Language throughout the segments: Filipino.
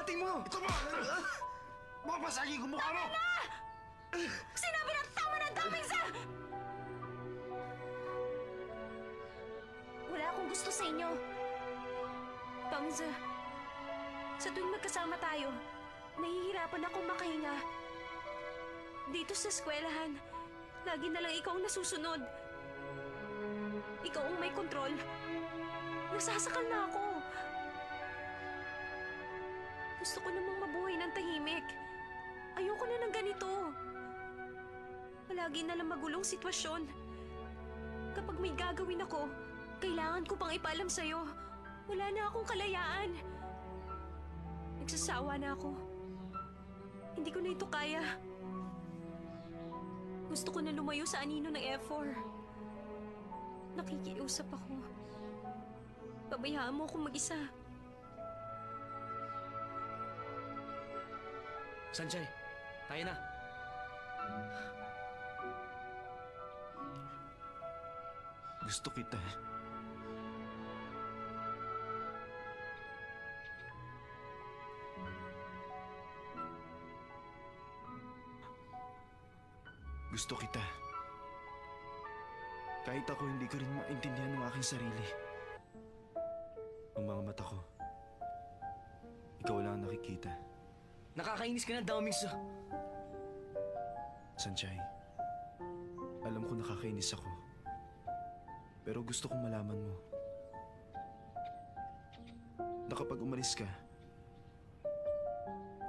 Buhating mo! Ito mo! Mapasagin ko mukha mo! Sinabi na tama na daming sa... Wala akong gusto sa inyo. Tongza, sa tuwing magkasama tayo, nahihirapan akong makahinga. Dito sa eskwelahan, lagi na lang ikaw ang nasusunod. Ikaw ang may kontrol. Nasasakal na ako. Gusto ko namang mabuhay ng tahimik. Ayoko na ng ganito. Palagi na lang magulong sitwasyon. Kapag may gagawin ako, kailangan ko pang ipaalam sa'yo. Wala na akong kalayaan. Nagsasawa na ako. Hindi ko na ito kaya. Gusto ko na lumayo sa anino ng F4. Nakikiusap ako. Pabayaan mo akong mag-isa. Sanjay, tayo na. Gusto kita. Gusto kita. Kahit ako hindi ko rin maintindihan ng aking sarili. Ang mga mata ko, ikaw lang ang nakikita. Nakakainis ka na, Damings. Sanjay, alam ko nakakainis ako. Pero gusto kong malaman mo na kapag umalis ka,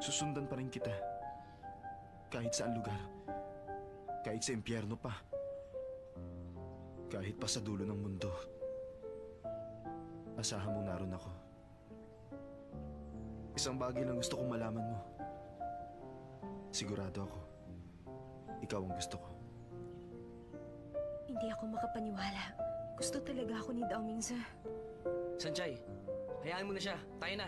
susundan pa rin kita. Kahit saan lugar, kahit sa impyerno pa, kahit pa sa dulo ng mundo. Asahan mong naroon ako. Isang bagay lang gusto kong malaman mo. Sigurado ako, ikaw ang gusto ko. Hindi ako makapaniwala. Gusto talaga ako ni Daming sa... Sanjay, hayaan mo na siya. Tayo na.